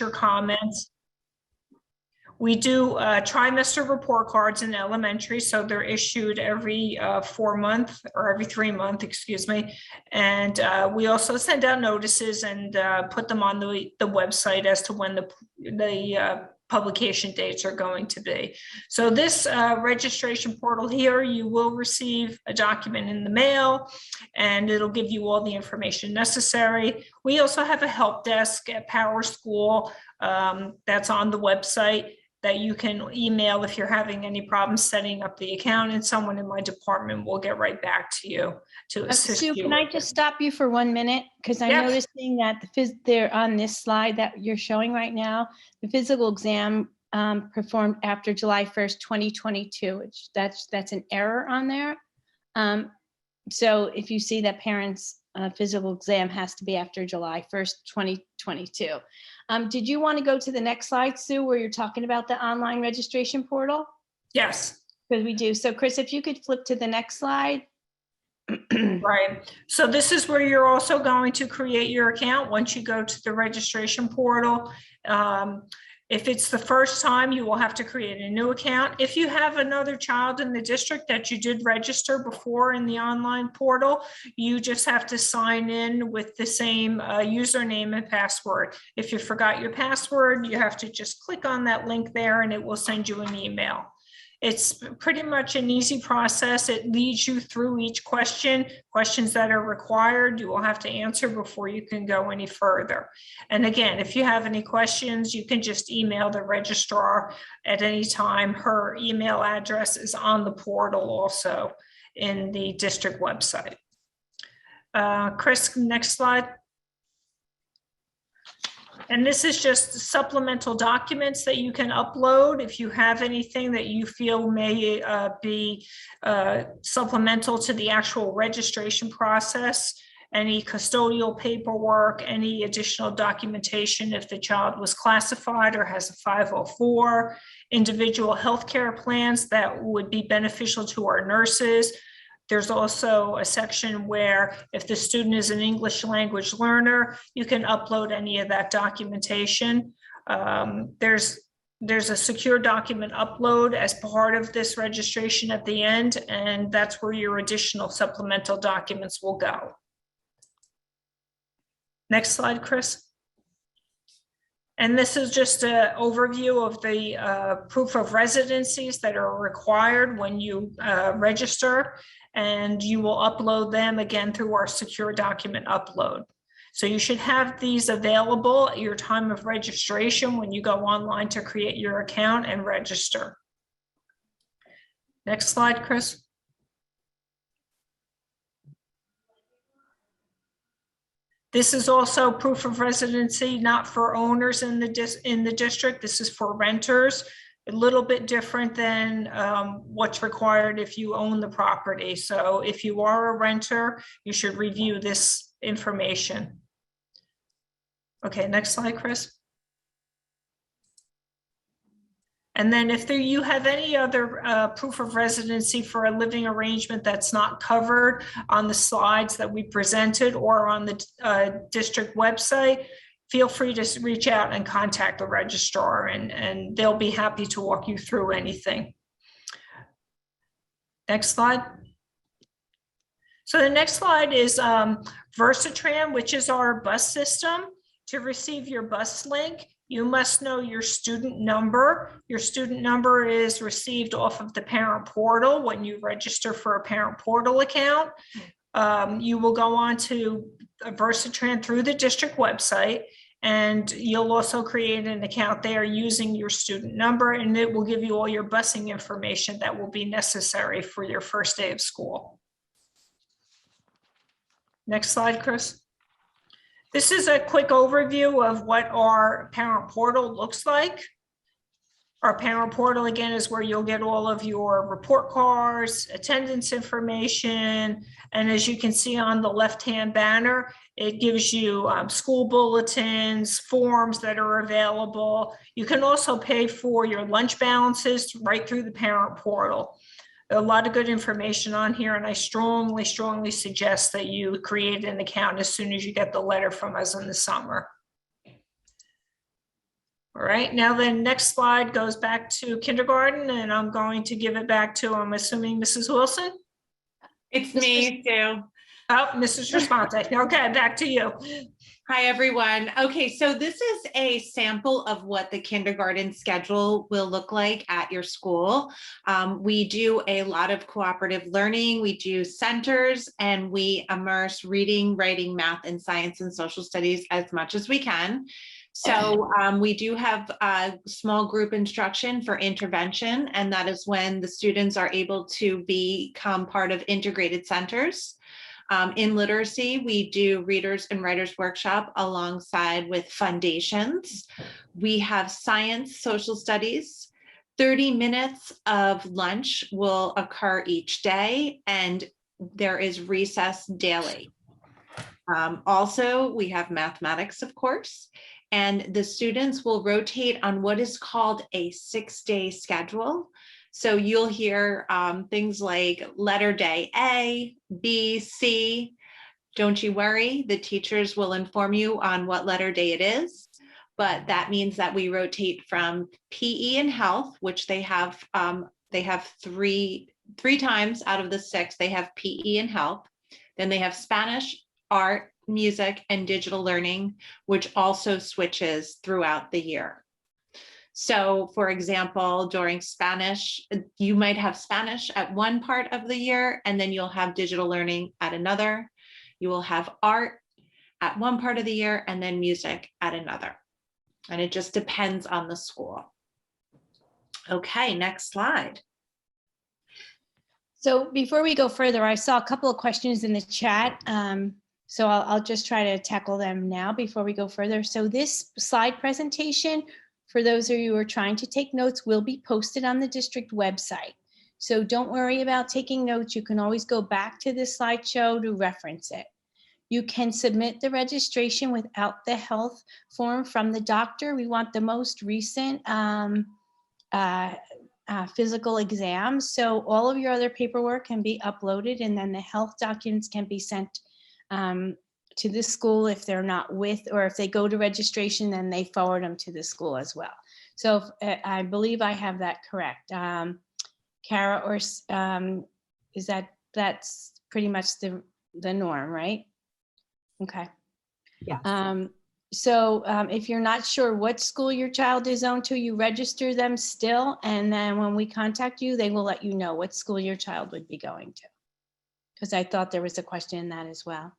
teacher comments. We do trimester report cards in elementary, so they're issued every 4 months or every 3 months, excuse me. And we also send out notices and put them on the website as to when the publication dates are going to be. So this registration portal here, you will receive a document in the mail and it'll give you all the information necessary. We also have a help desk at Power School that's on the website that you can email if you're having any problems setting up the account, and someone in my department will get right back to you to assist Sue, you. can I just stop you for 1 minute? Because I'm noticing that they're on this slide that you're showing right now, the physical exam performed after July 1st, 2022, which that's an error on there. So if you see that parents' physical exam has to be after July 1st, 2022. Did you want to go to the next slide, Sue, where you're talking about the online registration portal? Yes. Because we do. So Chris, if you could flip to the next slide. Right. So this is where you're also going to create your account once you go to the registration portal. If it's the first time, you will have to create a new account. If you have another child in the district that you did register before in the online portal, you just have to sign in with the same username and password. If you forgot your password, you have to just click on that link there and it will send you an email. It's pretty much an easy process. It leads you through each questions that are required. You will have to answer before you can go any further. And again, if you have any questions, you can just email the registrar at any time. Her email address is on the portal also in the district website. Chris, next slide. And this is just supplemental documents that you can upload if you have anything that you feel may be supplemental to the actual registration process, any custodial paperwork, any additional documentation if the child was classified or has a 504, individual healthcare plans that would be beneficial to our nurses. There's also a section where if the student is an English language learner, you can upload any of that documentation. There's a secure document upload as part of this registration at the end, and that's where your additional supplemental documents will go. Next slide, Chris. And this is just an overview of the proof of residencies that are required when you register, and you will upload them again through our secure document upload. So you should have these available at your time of registration when you go online to create your account and register. Next slide, Chris. This is also proof of residency, not for owners in the district. This is for renters. A little bit different than what's required if you own the property. So if you are a renter, you should review this information. Okay, next slide, Chris. And then if you have any other proof of residency for a living arrangement that's not covered on the slides that we presented or on the district website, feel free to reach out and contact the registrar, and they'll be happy to walk you through anything. Next slide. So the next slide is Versatran, which is our bus system. To receive your bus link, you must know your student number. Your student number is received off of the parent portal when you register for a parent portal account. You will go on to Versatran through the district website, and you'll also create an account there using your student number, and it will give you all your busing information that will be necessary for your first day of school. Next slide, Chris. This is a quick overview of what our parent portal looks like. Our parent portal, again, is where you'll get all of your report cards, attendance information, and as you can see on the left-hand banner, it gives you school bulletins, forms that are available. You can also pay for your lunch balances right through the parent portal. A lot of good information on here, and I strongly, strongly suggest that you create an account as soon as you get the letter from us in the summer. All right, now the next slide goes back to kindergarten, and I'm going to give it back to, I'm assuming, Mrs. Wilson? It's me too. Oh, Mrs. Response. Okay, back to you. Hi, everyone. Okay, so this is a sample of what the kindergarten schedule will look like at your school. We do a lot of cooperative learning. We do centers, and we immerse reading, writing, math, and science and social studies as much as we can. So we do have a small group instruction for intervention, and that is when the students are able to become part of integrated centers. In literacy, we do readers and writers workshop alongside with foundations. We have science, social studies. 30 minutes of lunch will occur each day, and there is recess daily. Also, we have mathematics, of course, and the students will rotate on what is called a 6-day schedule. So you'll hear things like letter day A, B, C. Don't you worry, the teachers will inform you on what letter day it is, but that means that we rotate from PE and health, which they have three times out of the 6, they have PE and health. Then they have Spanish, art, music, and digital learning, which also switches throughout the year. So for example, during Spanish, you might have Spanish at one part of the year, and then you'll have digital learning at another. You will have art at one part of the year, and then music at another. And it just depends on the school. Okay, next slide. So before we go further, I saw a couple of questions in the chat. So I'll just try to tackle them now before we go further. So this slide presentation, for those of you who are trying to take notes, will be posted on the district website. So don't worry about taking notes. You can always go back to this slideshow to reference it. You can submit the registration without the health form from the doctor. We want the most recent physical exam. So all of your other paperwork can be uploaded, and then the health documents can be sent to the school if they're not with, or if they go to registration, then they forward them to the school as well. So I believe I have that correct. Kara, or is that's pretty much the norm, right? Okay. Yeah. So if you're not sure what school your child is zoned to, you register them still. And then when we contact you, they will let you know what school your child would be going to. Because I thought there was a question in that as well.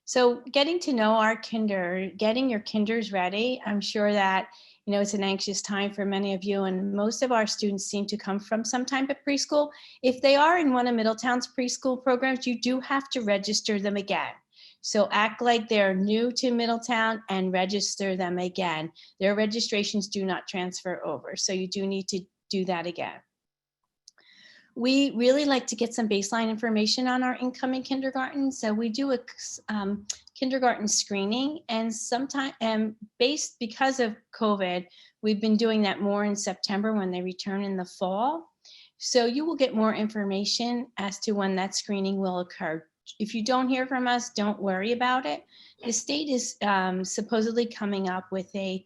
So getting to know our getting your kinders ready. I'm sure that, it's an anxious time for many of you, and most of our students seem to come from some type of preschool. If they are in one of Middletown's preschool programs, you do have to register them again. So act like they're new to Middletown and register them again. Their registrations do not transfer over, so you do need to do that again. We really like to get some baseline information on our incoming kindergarten. So we do a kindergarten screening, and because of COVID, we've been doing that more in September when they return in the fall. So you will get more information as to when that screening will occur. If you don't hear from us, don't worry about it. The state is supposedly coming up with a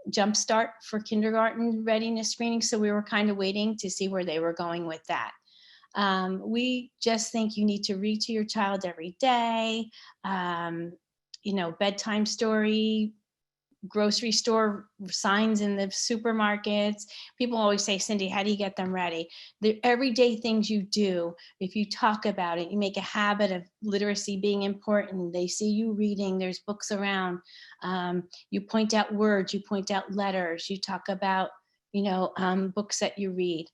jumpstart for kindergarten readiness screening. So we were kind of waiting to see where they were going with that. We just think you need to read to your child every day, bedtime story, grocery store signs in the supermarkets. People always say, Cindy, how do you get them ready? The everyday things you do, if you talk about it, you make a habit of literacy being important. They see you reading, there's books around. You point out words, you point out letters, you talk about, books that you read.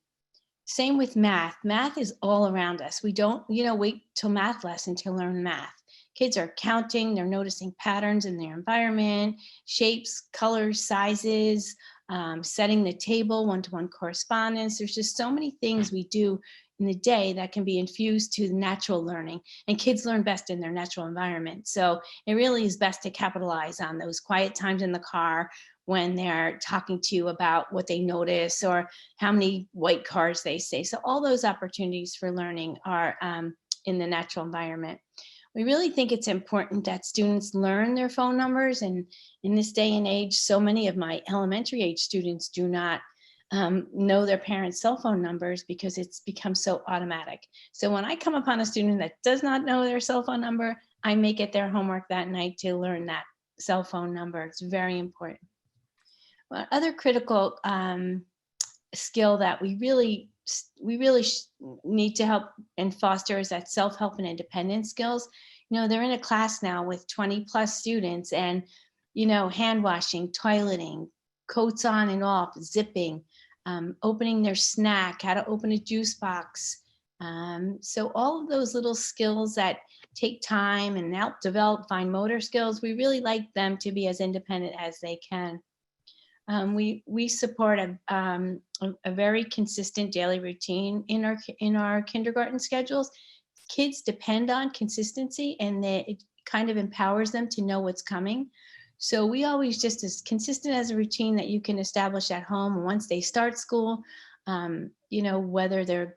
Same with math. Math is all around us. We don't, wait till math lesson to learn math. Kids are counting, they're noticing patterns in their environment, shapes, colors, sizes, setting the table, one-to-one correspondence. There's just so many things we do in the day that can be infused to natural learning, and kids learn best in their natural environment. So it really is best to capitalize on those quiet times in the car when they're talking to you about what they notice or how many white cars they see. So all those opportunities for learning are in the natural environment. We really think it's important that students learn their phone numbers. And in this day and age, so many of my elementary age students do not know their parents' cell phone numbers because it's become so automatic. So when I come upon a student that does not know their cell phone number, I make it their homework that night to learn that cell phone number. It's very important. Well, other critical skill that we really need to help and foster is that self-help and independence skills. They're in a class now with 20 plus students, and hand washing, toileting, coats on and off, zipping, opening their snack, how to open a juice box. So all of those little skills that take time and help develop fine motor skills, we really like them to be as independent as they can. We support a very consistent daily routine in our kindergarten schedules. Kids depend on consistency, and it kind of empowers them to know what's coming. So we always just as consistent as a routine that you can establish at home once they start school. Whether their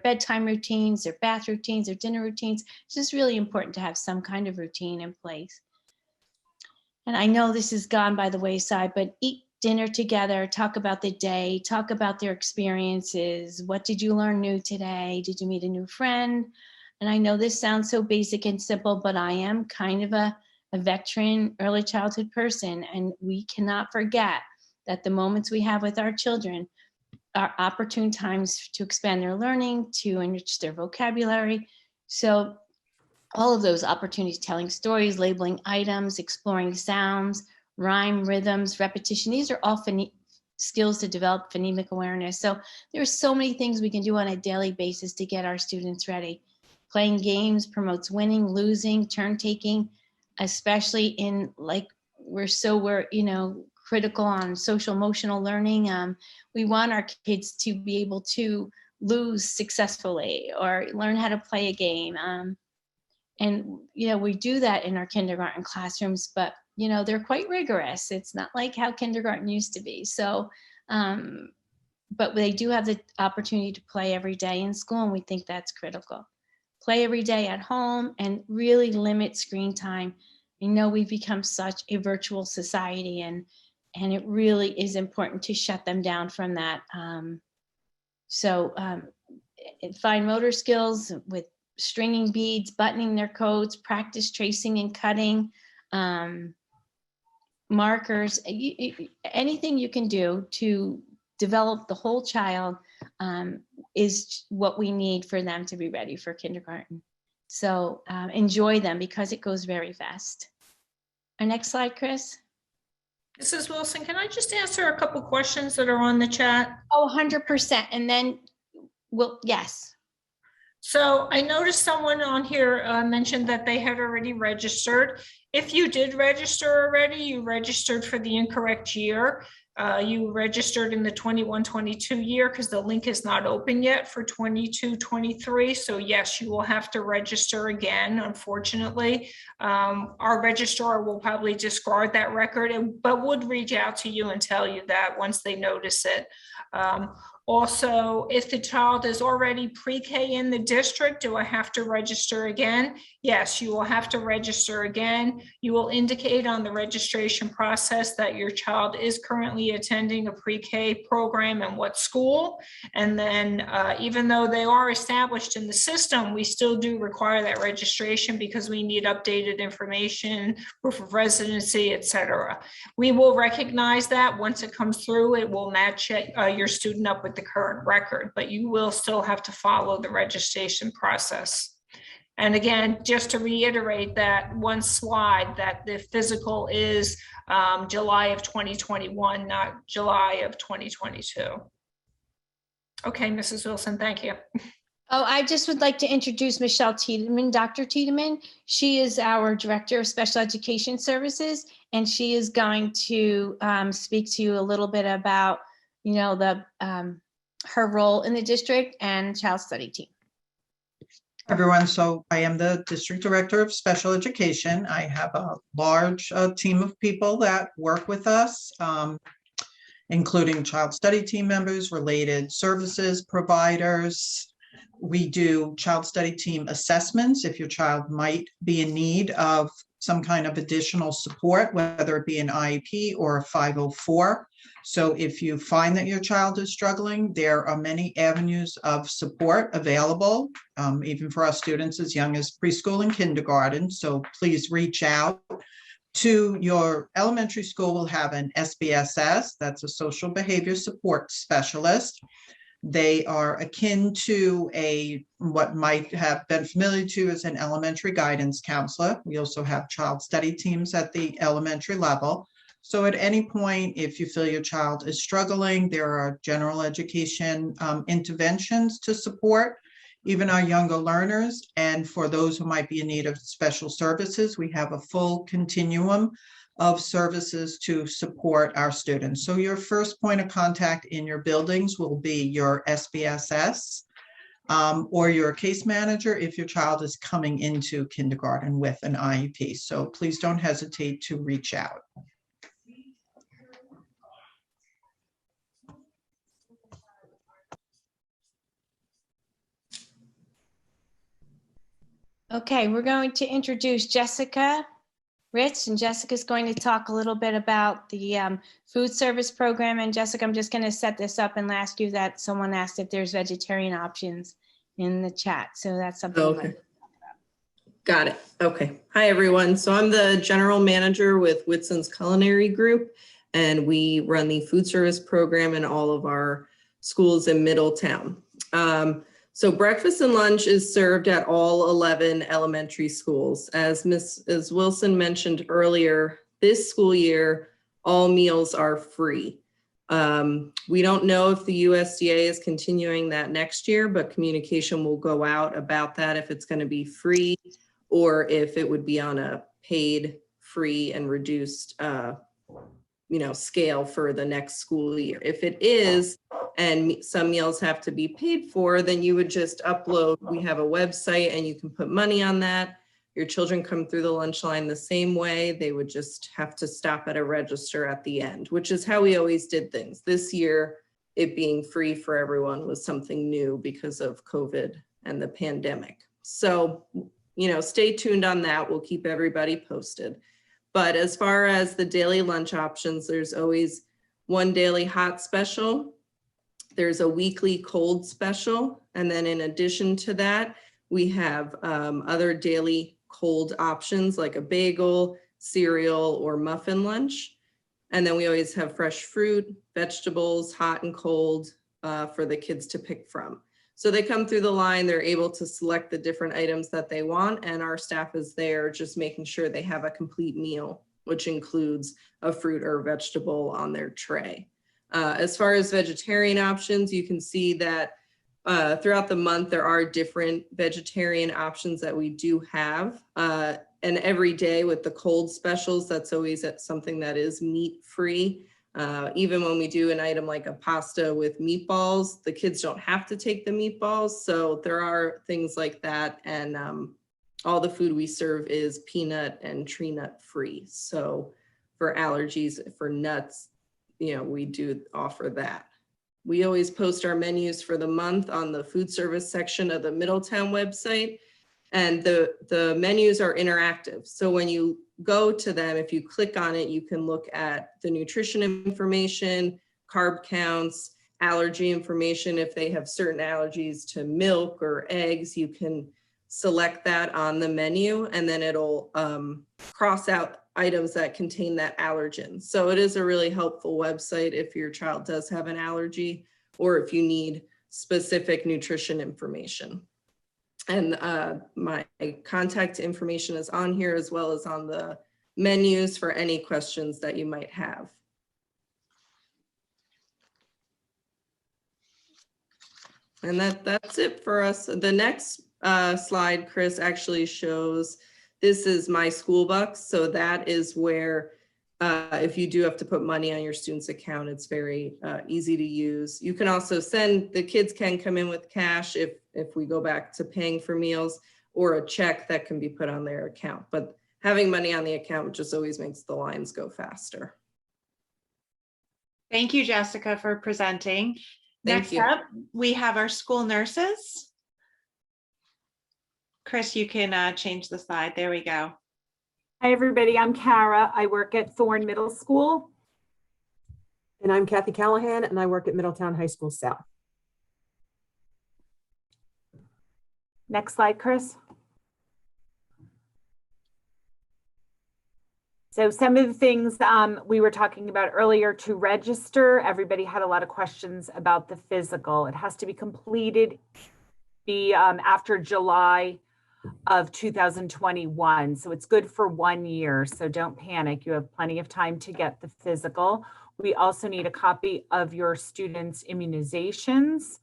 bedtime routines, their bath routines, their dinner routines. It's just really important to have some kind of routine in place. And I know this has gone by the wayside, but eat dinner together, talk about the day, talk about their experiences. What did you learn new today? Did you meet a new friend? And I know this sounds so basic and simple, but I am kind of a veteran early childhood person, and we cannot forget that the moments we have with our children are opportune times to expand their learning, to enrich their vocabulary. So all of those opportunities, telling stories, labeling items, exploring sounds, rhyme, rhythms, repetition, these are all skills to develop phonemic awareness. So there's so many things we can do on a daily basis to get our students ready. Playing games promotes winning, losing, turn taking, especially in we're critical on social emotional learning. We want our kids to be able to lose successfully or learn how to play a game. And, we do that in our kindergarten classrooms, but, they're quite rigorous. It's not like how kindergarten used to be. So, but they do have the opportunity to play every day in school, and we think that's critical. Play every day at home and really limit screen time. We've become such a virtual society, and it really is important to shut them down from that. Fine motor skills with stringing beads, buttoning their coats, practice tracing and cutting, markers, anything you can do to develop the whole child is what we need for them to be ready for kindergarten. So enjoy them because it goes very fast. Our next slide, Chris. Mrs. Wilson, can I just answer a couple questions that are on the chat? Oh, 100%. And then yes. So I noticed someone on here mentioned that they had already registered. If you did register already, you registered for the incorrect year. You registered in the 21-22 year because the link is not open yet for 22-23. So yes, you will have to register again, unfortunately. Our registrar will probably discard that record, but would reach out to you and tell you that once they notice it. Also, if the child is already pre-K in the district, do I have to register again? Yes, you will have to register again. You will indicate on the registration process that your child is currently attending a pre-K program and what school. And then even though they are established in the system, we still do require that registration because we need updated information, proof of residency, etc. We will recognize that once it comes through, it will match your student up with the current record, but you will still have to follow the registration process. And again, just to reiterate that one slide, that the physical is July of 2021, not July of 2022. Okay, Mrs. Wilson, thank you. Oh, I just would like to introduce Michelle Tiedemann, Dr. Tiedemann. She is our Director of Special Education Services, and she is going to speak to you a little bit about, her role in the district and child study team. Everyone, so I am the District Director of Special Education. I have a large team of people that work with us, including child study team members, related services providers, We do child study team assessments if your child might be in need of some kind of additional support, whether it be an IEP or a 504. So if you find that your child is struggling, there are many avenues of support available, even for our students as young as preschool and kindergarten. So please reach out to your elementary school. Will have an SBSS, that's a social behavior support specialist. They are akin to what might have been familiar to as an elementary guidance counselor. We also have child study teams at the elementary level. So at any point, if you feel your child is struggling, there are general education interventions to support even our younger learners. And for those who might be in need of special services, we have a full continuum of services to support our students. So your first point of contact in your buildings will be your SBSS or your case manager if your child is coming into kindergarten with an IEP. So please don't hesitate to reach out. Okay, we're going to introduce Jessica Rich, and Jessica's going to talk a little bit about the food service program. And Jessica, I'm just going to set this up and ask you that someone asked if there's vegetarian options in the chat. So that's something. Okay. Got it. Okay. Hi, everyone. So I'm the general manager with Whitson's Culinary Group, and we run the food service program in all of our schools in Middletown. So breakfast and lunch is served at all 11 elementary schools. As Mrs. Wilson mentioned earlier, this school year, all meals are free. We don't know if the USDA is continuing that next year, but communication will go out about that, if it's going to be free or if it would be on a paid, free, and reduced scale for the next school year. If it is, and some meals have to be paid for, then you would just upload. We have a website and you can put money on that. Your children come through the lunch line the same way. They would just have to stop at a register at the end, which is how we always did things. This year, it being free for everyone was something new because of COVID and the pandemic. So, stay tuned on that. We'll keep everybody posted. But as far as the daily lunch options, there's always one daily hot special. There's a weekly cold special. And then in addition to that, we have other daily cold options like a bagel, cereal, or muffin lunch. And then we always have fresh fruit, vegetables, hot and cold for the kids to pick from. So they come through the line, they're able to select the different items that they want, and our staff is there just making sure they have a complete meal, which includes a fruit or vegetable on their tray. As far as vegetarian options, you can see that throughout the month, there are different vegetarian options that we do have. And every day with the cold specials, that's always something that is meat-free. Even when we do an item like a pasta with meatballs, the kids don't have to take the meatballs. So there are things like that. And all the food we serve is peanut and tree nut free. So for allergies, for nuts, we do offer that. We always post our menus for the month on the food service section of the Middletown website. And the menus are interactive. So when you go to them, if you click on it, you can look at the nutrition information, carb counts, allergy information. If they have certain allergies to milk or eggs, you can select that on the menu, and then it'll cross out items that contain that allergen. So it is a really helpful website if your child does have an allergy or if you need specific nutrition information. And my contact information is on here as well as on the menus for any questions that you might have. And that's it for us. The next slide, Chris, actually shows, this is My School Bucks. So that is where if you do have to put money on your student's account, it's very easy to use. You can also the kids can come in with cash if we go back to paying for meals, or a check that can be put on their account. But having money on the account just always makes the lines go faster. Thank you, Jessica, for presenting. Next up, we have our school nurses. Chris, you can change the slide. There we go. Hi, everybody. I'm Kara. I work at Thorne Middle School. And I'm Kathy Callahan, and I work at Middletown High School South. Next slide, Chris. So some of the things we were talking about earlier to register, everybody had a lot of questions about the physical. It has to be completed after July of 2021. So it's good for 1 year. So don't panic. You have plenty of time to get the physical. We also need a copy of your students' immunizations.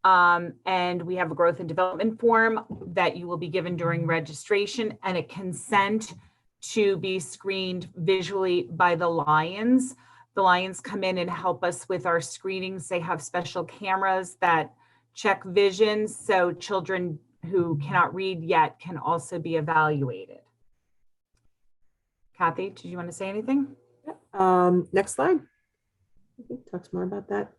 And we have a growth and development form that you will be given during registration, and a consent to be screened visually by the Lions. The Lions come in and help us with our screenings. They have special cameras that check vision, so children who cannot read yet can also be evaluated. Kathy, did you want to say anything? Next slide. I think talks more about that.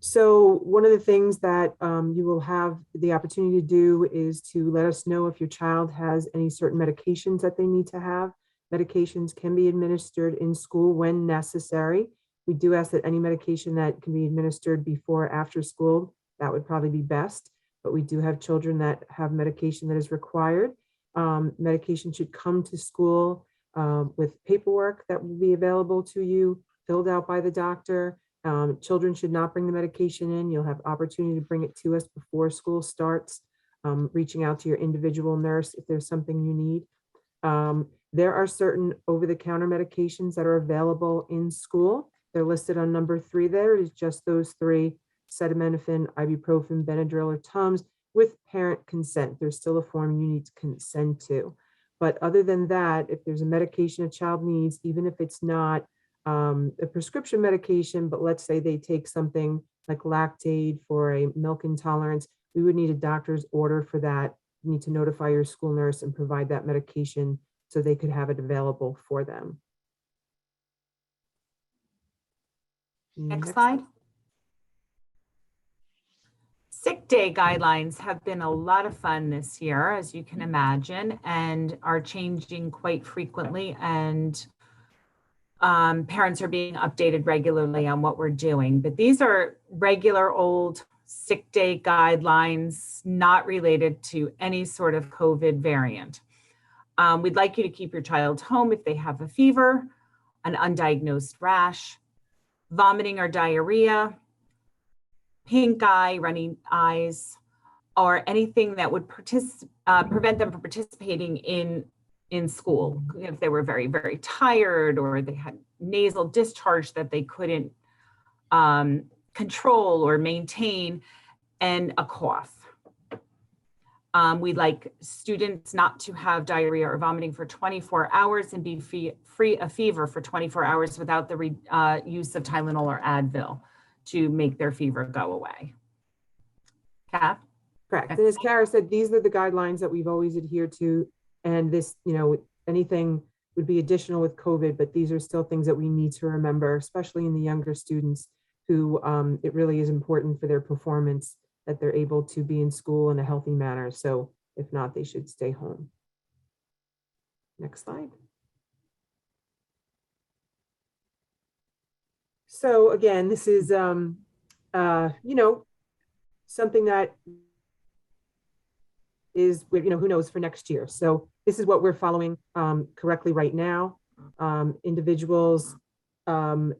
So one of the things that you will have the opportunity to do is to let us know if your child has any certain medications that they need to have. Medications can be administered in school when necessary. We do ask that any medication that can be administered before or after school, that would probably be best. But we do have children that have medication that is required. Medication should come to school with paperwork that will be available to you, filled out by the doctor. Children should not bring the medication in. You'll have opportunity to bring it to us before school starts, reaching out to your individual nurse if there's something you need. There are certain over-the-counter medications that are available in school. They're listed on number 3 there. It is just those 3: acetaminophen, ibuprofen, Benadryl, or Tums, with parent consent. There's still a form you need to consent to. But other than that, if there's a medication a child needs, even if it's not a prescription medication, but let's say they take something like Lactaid for a milk intolerance, we would need a doctor's order for that. You need to notify your school nurse and provide that medication so they could have it available for them. Next slide. Sick day guidelines have been a lot of fun this year, as you can imagine, and are changing quite frequently. And parents are being updated regularly on what we're doing. But these are regular old sick day guidelines, not related to any sort of COVID variant. We'd like you to keep your child home if they have a fever, an undiagnosed rash, vomiting or diarrhea, pink eye, runny eyes, or anything that would prevent them from participating in school. If they were very, very tired, or they had nasal discharge that they couldn't control or maintain, and a cough. We'd like students not to have diarrhea or vomiting for 24 hours and be free of fever for 24 hours without the use of Tylenol or Advil to make their fever go away. Kath? Correct. And as Kara said, these are the guidelines that we've always adhered to. And this, anything would be additional with COVID, but these are still things that we need to remember, especially in the younger students who it really is important for their performance that they're able to be in school in a healthy manner. So if not, they should stay home. Next slide. So again, this is, something that is, who knows for next year. So this is what we're following correctly right now. Individuals can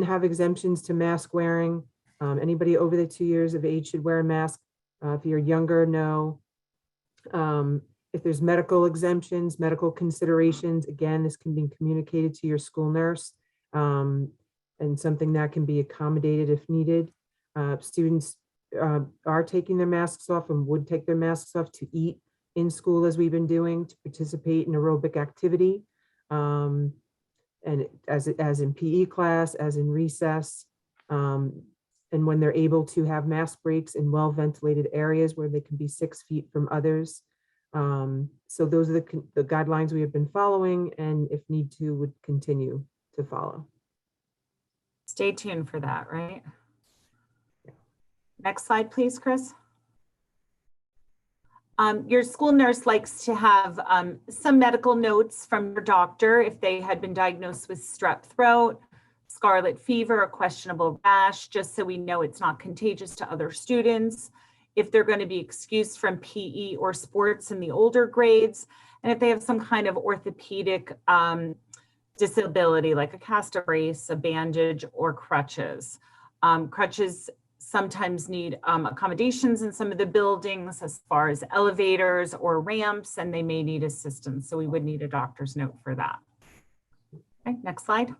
have exemptions to mask wearing. Anybody over the 2 years of age should wear a mask. If you're younger, no. If there's medical exemptions, medical considerations, again, this can be communicated to your school nurse and something that can be accommodated if needed. Students are taking their masks off and would take their masks off to eat in school, as we've been doing, to participate in aerobic activity, and as in PE class, as in recess, and when they're able to have mask breaks in well-ventilated areas where they can be 6 feet from others. So those are the guidelines we have been following, and if need to, would continue to follow. Stay tuned for that, right? Next slide, please, Chris. Your school nurse likes to have some medical notes from your doctor if they had been diagnosed with strep throat, scarlet fever, or questionable rash, just so we know it's not contagious to other students. If they're going to be excused from PE or sports in the older grades, and if they have some kind of orthopedic disability like a cast brace, a bandage, or crutches. Crutches sometimes need accommodations in some of the buildings as far as elevators or ramps, and they may need assistance. So we would need a doctor's note for that. Okay, next slide.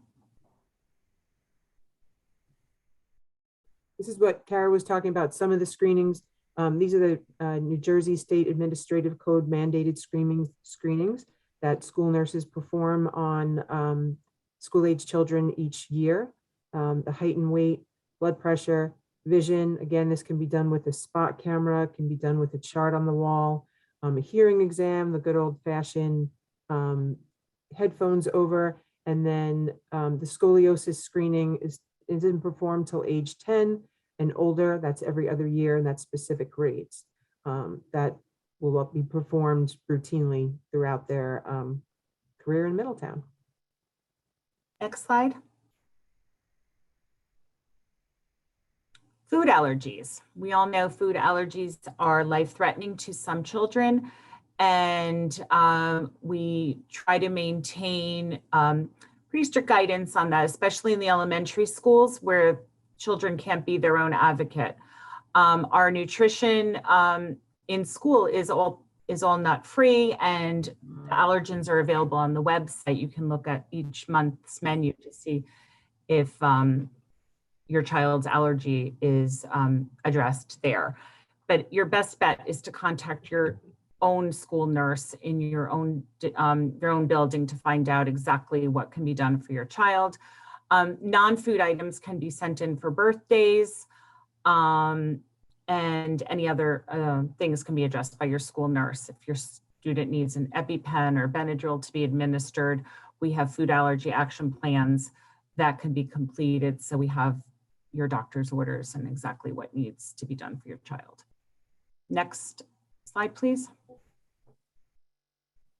This is what Kara was talking about, some of the screenings. These are the New Jersey State Administrative Code mandated screenings that school nurses perform on school-age children each year. The height and weight, blood pressure, vision. Again, this can be done with a spot camera, can be done with a chart on the wall, a hearing exam, the good old-fashioned headphones over, and then the scoliosis screening isn't performed till age 10 and older. That's every other year, and that's specific grades. That will be performed routinely throughout their career in Middletown. Next slide. Food allergies. We all know food allergies are life-threatening to some children, and we try to maintain pretty strict guidance on that, especially in the elementary schools where children can't be their own advocate. Our nutrition in school is all nut-free, and the allergens are available on the website. You can look at each month's menu to see if your child's allergy is addressed there. But your best bet is to contact your own school nurse in your own building to find out exactly what can be done for your child. Non-food items can be sent in for birthdays, and any other things can be addressed by your school nurse. If your student needs an EpiPen or Benadryl to be administered, we have food allergy action plans that can be completed. So we have your doctor's orders and exactly what needs to be done for your child. Next slide, please.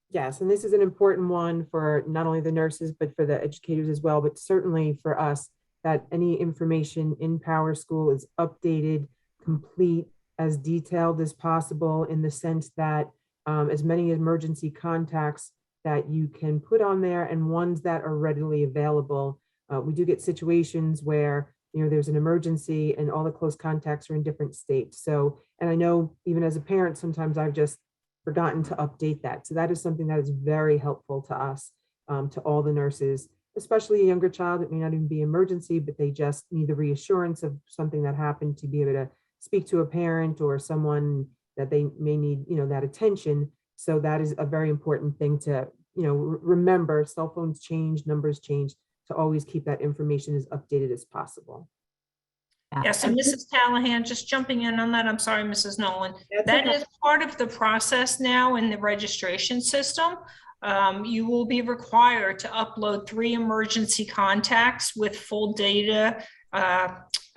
Yes, and this is an important one for not only the nurses, but for the educators as well, but certainly for us, that any information in Power School is updated, complete, as detailed as possible, in the sense that as many emergency contacts that you can put on there and ones that are readily available. We do get situations where there's an emergency and all the close contacts are in different states. So, and I know even as a parent, sometimes I've just forgotten to update that. So that is something that is very helpful to us, to all the nurses, especially a younger child. It may not even be emergency, but they just need the reassurance of something that happened to be able to speak to a parent or someone that they may need, that attention. So that is a very important thing to, remember. Cell phones change, numbers change, to always keep that information as updated as possible. Yes, and Mrs. Callahan, just jumping in on that, I'm sorry, Mrs. Nolan. That is part of the process now in the registration system. You will be required to upload 3 emergency contacts with full data,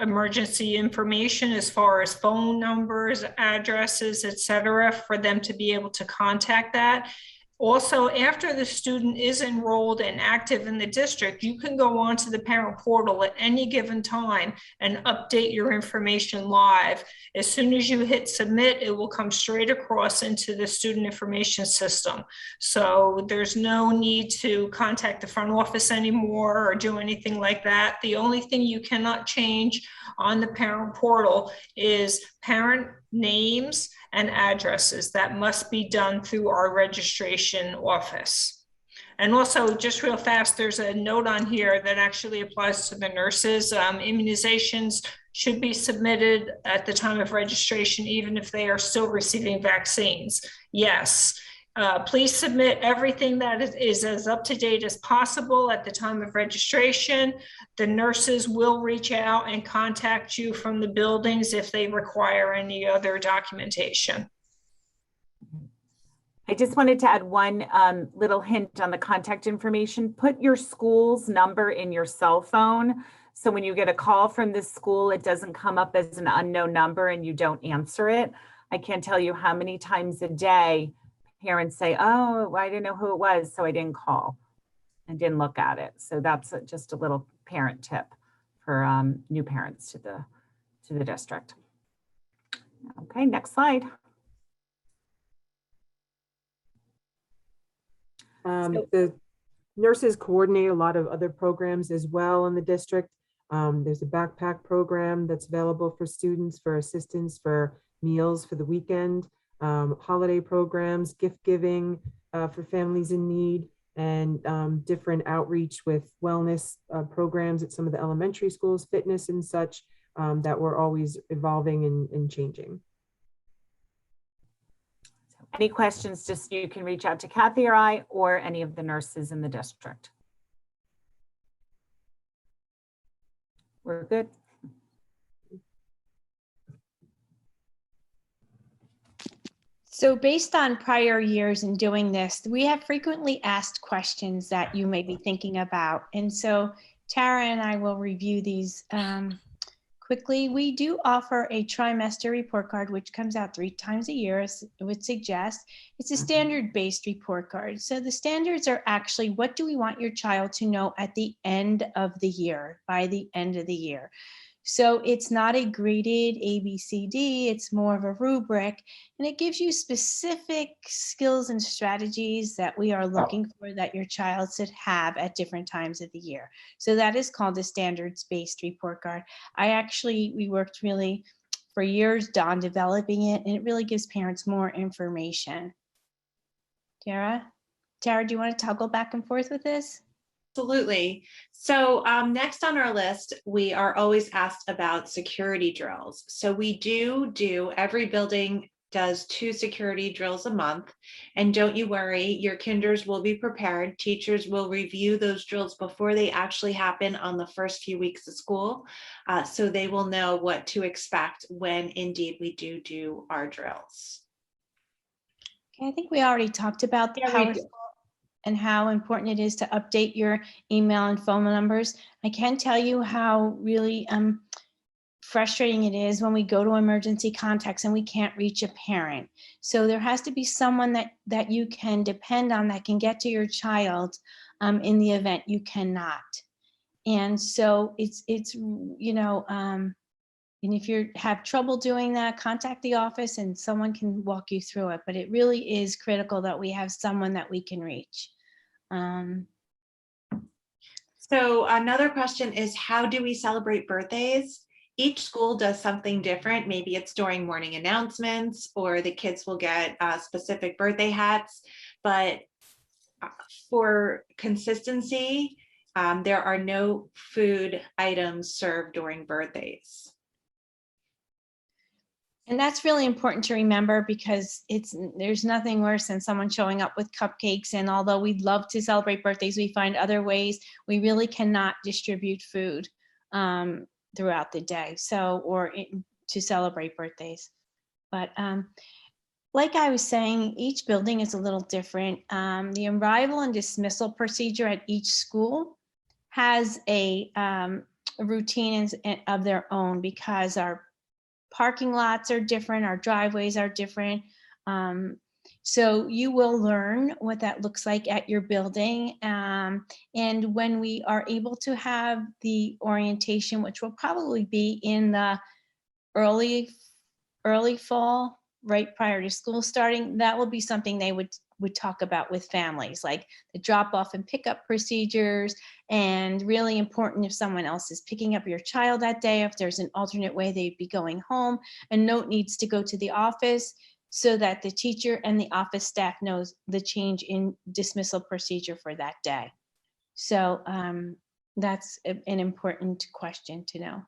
emergency information as far as phone numbers, addresses, etc., for them to be able to contact that. Also, after the student is enrolled and active in the district, you can go onto the parent portal at any given time and update your information live. As soon as you hit submit, it will come straight across into the student information system. So there's no need to contact the front office anymore or do anything like that. The only thing you cannot change on the parent portal is parent names and addresses. That must be done through our registration office. And also, just real fast, there's a note on here that actually applies to the nurses. Immunizations should be submitted at the time of registration, even if they are still receiving vaccines. Yes. Please submit everything that is as up to date as possible at the time of registration. The nurses will reach out and contact you from the buildings if they require any other documentation. I just wanted to add one little hint on the contact information. Put your school's number in your cell phone. So when you get a call from this school, it doesn't come up as an unknown number and you don't answer it. I can't tell you how many times a day parents say, oh, I didn't know who it was, so I didn't call and didn't look at it. So that's just a little parent tip for new parents to the district. Okay, next slide. The nurses coordinate a lot of other programs as well in the district. There's a backpack program that's available for students for assistance for meals for the weekend, holiday programs, gift giving for families in need, and different outreach with wellness programs at some of the elementary schools, fitness and such, that we're always evolving and changing. Any questions, just you can reach out to Kathy or I or any of the nurses in the district. We're good. So based on prior years in doing this, we have frequently asked questions that you may be thinking about. And so Tara and I will review these quickly. We do offer a trimester report card, which comes out 3 times a year, as it would suggest. It's a standard-based report card. So the standards are actually, what do we want your child to know at the end of the year, by the end of the year? So it's not a graded A, B, C, D, it's more of a rubric, and it gives you specific skills and strategies that we are looking for that your child should have at different times of the year. So that is called a standards-based report card. We worked really for years on developing it, and it really gives parents more information. Tara, do you want to toggle back and forth with this? Absolutely. So next on our list, we are always asked about security drills. So we do every building does 2 security drills a month. And don't you worry, your kinders will be prepared. Teachers will review those drills before they actually happen on the first few weeks of school. So they will know what to expect when indeed we do our drills. Okay, I think we already talked about the power and how important it is to update your email and phone numbers. I can tell you how really frustrating it is when we go to emergency contacts and we can't reach a parent. So there has to be someone that you can depend on that can get to your child in the event you cannot. And so it's you know, and if you have trouble doing that, contact the office and someone can walk you through it. But it really is critical that we have someone that we can reach. So another question is, how do we celebrate birthdays? Each school does something different. Maybe it's during morning announcements, or the kids will get specific birthday hats. But for consistency, there are no food items served during birthdays. And that's really important to remember, because there's nothing worse than someone showing up with cupcakes. And although we'd love to celebrate birthdays, we find other ways we really cannot distribute food throughout the day. To celebrate birthdays. But like I was saying, each building is a little different. The arrival and dismissal procedure at each school has a routine of their own, because our parking lots are different, our driveways are different. So you will learn what that looks like at your building. And when we are able to have the orientation, which will probably be in the early fall, right prior to school starting, that will be something they would talk about with families, like the drop off and pickup procedures. And really important, if someone else is picking up your child that day, if there's an alternate way they'd be going home, a note needs to go to the office so that the teacher and the office staff knows the change in dismissal procedure for that day. So that's an important question to know.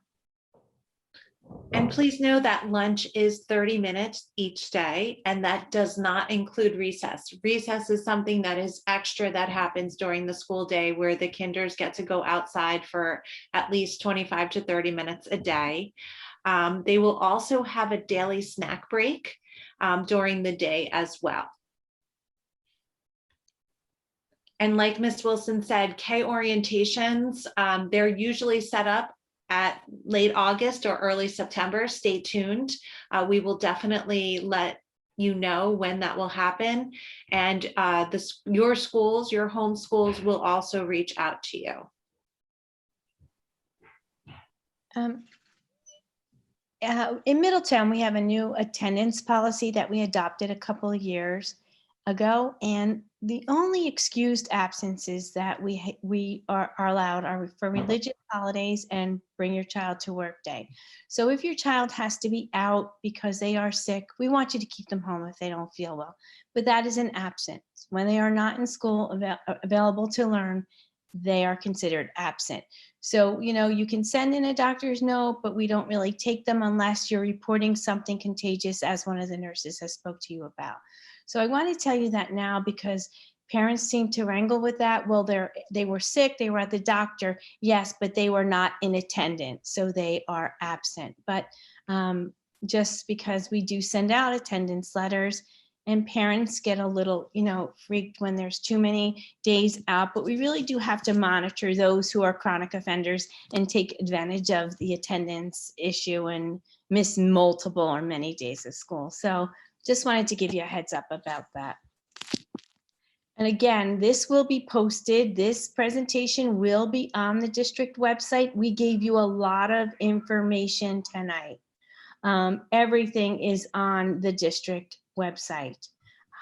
And please know that lunch is 30 minutes each day, and that does not include recess. Recess is something that is extra that happens during the school day, where the kinders get to go outside for at least 25 to 30 minutes a day. They will also have a daily snack break during the day as well. And like Ms. Wilson said, K orientations, they're usually set up at late August or early September. Stay tuned. We will definitely let you know when that will happen. And your schools, your home schools will also reach out to you. In Middletown, we have a new attendance policy that we adopted a couple of years ago, and the only excused absences that we are allowed are for religious holidays and bring your child to work day. So if your child has to be out because they are sick, we want you to keep them home if they don't feel well. But that is an absence. When they are not in school available to learn, they are considered absent. So, you can send in a doctor's note, but we don't really take them unless you're reporting something contagious, as one of the nurses has spoke to you about. So I want to tell you that now because parents seem to wrangle with that. Well, they were sick, they were at the doctor, yes, but they were not in attendance, so they are absent. But just because we do send out attendance letters, and parents get a little, freaked when there's too many days out, but we really do have to monitor those who are chronic offenders and take advantage of the attendance issue and miss multiple or many days of school. So just wanted to give you a heads up about that. And again, this will be posted. This presentation will be on the district website. We gave you a lot of information tonight. Everything is on the district website.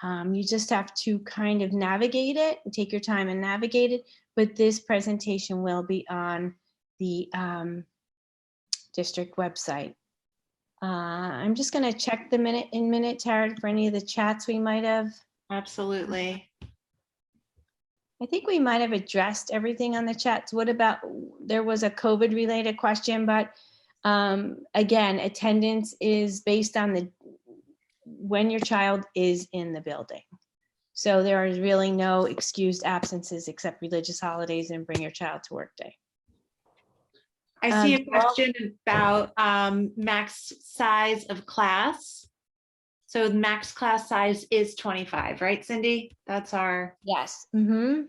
You just have to kind of navigate it, take your time and navigate it, but this presentation will be on the district website. I'm just going to check the minute, Tara, for any of the chats we might have. Absolutely. I think we might have addressed everything on the chats. What about, there was a COVID related question, but again, attendance is based on when your child is in the building. So there is really no excused absences except religious holidays and bring your child to work day. I see a question about max size of class. So the max class size is 25, right, Cindy? That's our. Yes. Mm-hmm.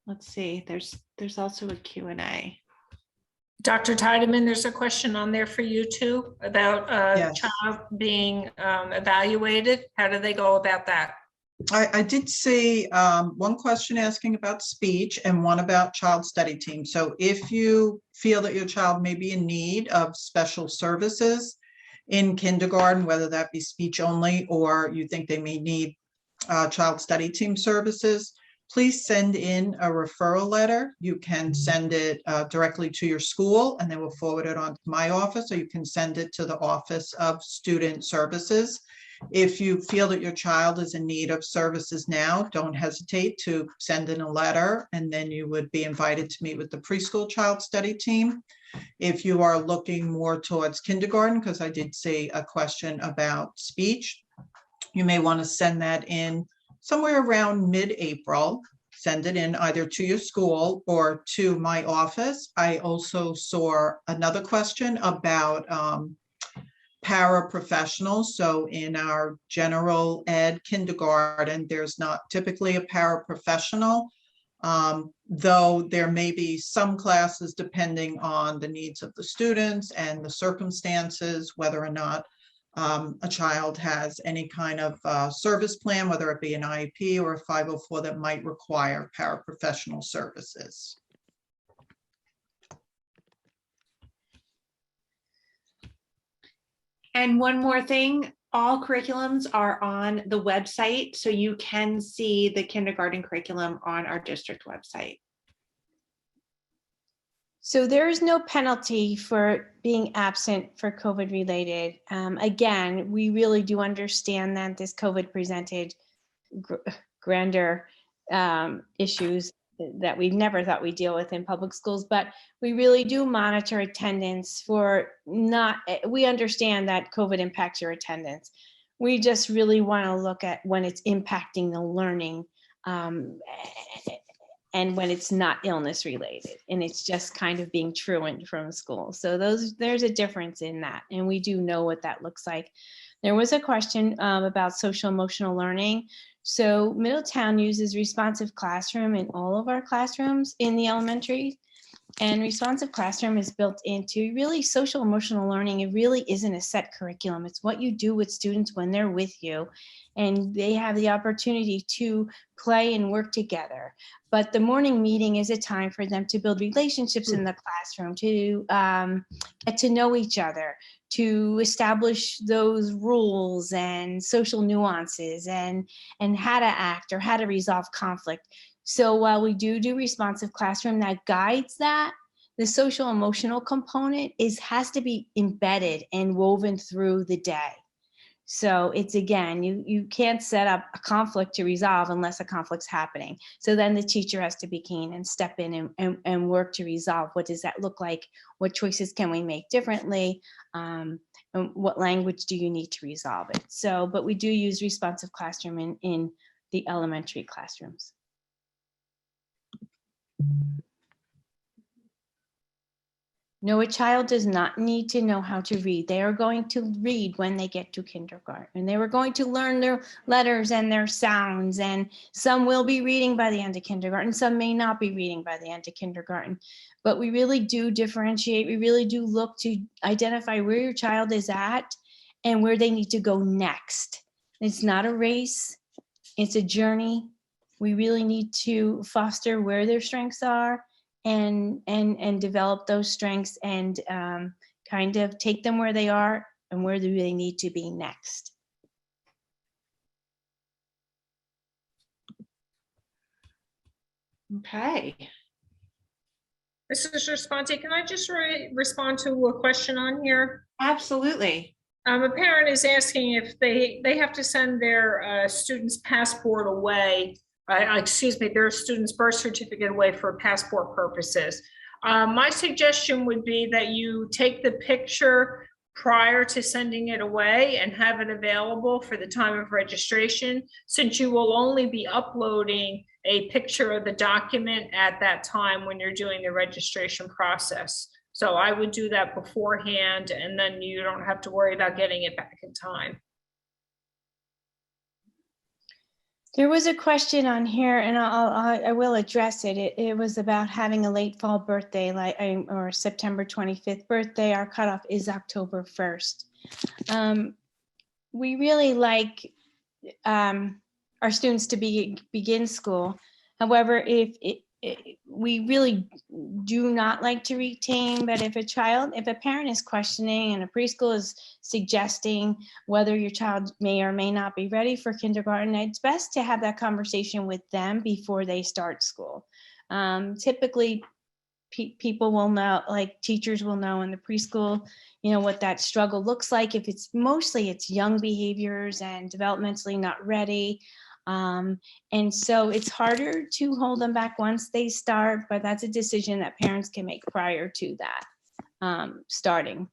Let's see, there's also a Q&A. Dr. Tiedemann, there's a question on there for you too about Yes. child being evaluated. How do they go about that? I did see one question asking about speech and one about child study team. So if you feel that your child may be in need of special services in kindergarten, whether that be speech only, or you think they may need child study team services, please send in a referral letter. You can send it directly to your school and they will forward it on to my office, or you can send it to the Office of Student Services. If you feel that your child is in need of services now, don't hesitate to send in a letter, and then you would be invited to meet with the preschool child study team. If you are looking more towards kindergarten, because I did see a question about speech, you may want to send that in somewhere around mid-April. Send it in either to your school or to my office. I also saw another question about paraprofessionals. So in our general ed kindergarten, there's not typically a paraprofessional, though there may be some classes depending on the needs of the students and the circumstances, whether or not a child has any kind of service plan, whether it be an IEP or a 504 that might require paraprofessional services. And one more thing, all curriculums are on the website, so you can see the kindergarten curriculum on our district website. So there is no penalty for being absent for COVID related. Again, we really do understand that this COVID presented grander issues that we never thought we'd deal with in public schools, but we really do monitor attendance we understand that COVID impacts your attendance. We just really want to look at when it's impacting the learning and when it's not illness related and it's just kind of being truant from school. So there's a difference in that, and we do know what that looks like. There was a question about social emotional learning. So Middletown uses responsive classroom in all of our classrooms in the elementary. And responsive classroom is built into really social emotional learning. It really isn't a set curriculum. It's what you do with students when they're with you and they have the opportunity to play and work together. But the morning meeting is a time for them to build relationships in the classroom, to get to know each other, to establish those rules and social nuances and how to act or how to resolve conflict. So while we do responsive classroom that guides that, the social emotional component has to be embedded and woven through the day. So it's, again, you can't set up a conflict to resolve unless a conflict's happening. So then the teacher has to be keen and step in and work to resolve. What does that look like? What choices can we make differently? And what language do you need to resolve it? So, but we do use responsive classroom in the elementary classrooms. No, a child does not need to know how to read. They are going to read when they get to kindergarten. They were going to learn their letters and their sounds, and some will be reading by the end of kindergarten. Some may not be reading by the end of kindergarten. But we really do differentiate. We really do look to identify where your child is at and where they need to go next. It's not a race. It's a journey. We really need to foster where their strengths are and develop those strengths and kind of take them where they are and where do they need to be next. Okay. Mrs. Responti, can I just respond to a question on here? Absolutely. A parent is asking if they have to send their student's passport away, excuse me, their student's birth certificate away for passport purposes. My suggestion would be that you take the picture prior to sending it away and have it available for the time of registration, since you will only be uploading a picture of the document at that time when you're doing the registration process. So I would do that beforehand, and then you don't have to worry about getting it back in time. There was a question on here, and I will address it. It was about having a late fall birthday, or September 25th birthday. Our cutoff is October 1st. We really like our students to begin school. However, we really do not like to retain, but if a parent is questioning and a preschool is suggesting whether your child may or may not be ready for kindergarten, it's best to have that conversation with them before they start school. Typically, people will know, like teachers will know in the preschool, what that struggle looks like. If it's young behaviors and developmentally not ready. And so it's harder to hold them back once they start, but that's a decision that parents can make prior to that starting.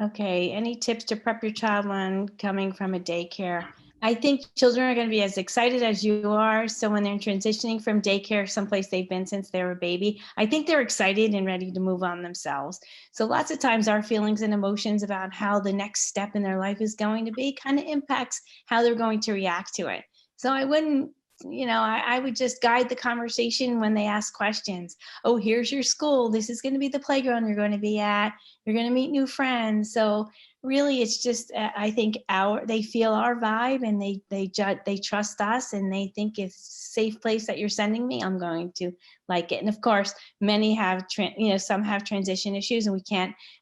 Okay, any tips to prep your child when coming from a daycare? I think children are going to be as excited as you are. So when they're transitioning from daycare, someplace they've been since they were a baby, I think they're excited and ready to move on themselves. So lots of times our feelings and emotions about how the next step in their life is going to be kind of impacts how they're going to react to it. So I wouldn't, I would just guide the conversation when they ask questions. Oh, here's your school. This is going to be the playground you're going to be at. You're going to meet new friends. So really, it's just, I think they feel our vibe and they trust us and they think it's a safe place that you're sending me. I'm going to like it. And of course, many have, some have transition issues and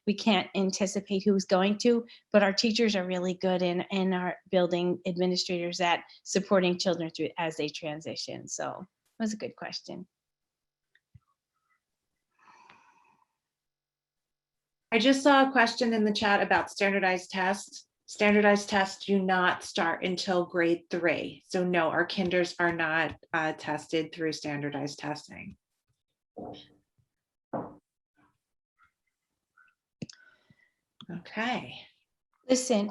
we can't anticipate who's going to, but our teachers are really good and our building administrators at supporting children through as they transition. So it was a good question. I just saw a question in the chat about standardized tests. Standardized tests do not start until grade 3. So no, our kinders are not tested through standardized testing. Okay. Listen,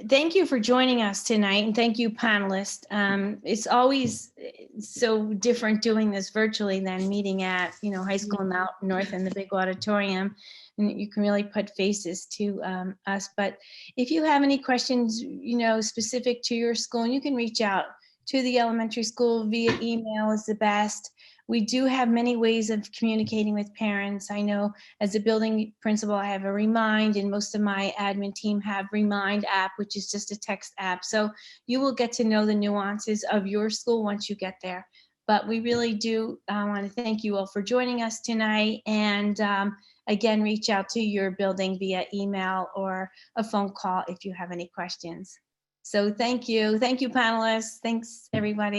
thank you for joining us tonight, and thank you, panelists. It's always so different doing this virtually than meeting at, high school north in the big auditorium, and you can really put faces to us. But if you have any questions, specific to your school, you can reach out to the elementary school via email is the best. We do have many ways of communicating with parents. I know as a building principal, I have a Remind, and most of my admin team have Remind app, which is just a text app. So you will get to know the nuances of your school once you get there. But we really do want to thank you all for joining us tonight. And again, reach out to your building via email or a phone call if you have any questions. So thank you. Thank you, panelists. Thanks, everybody.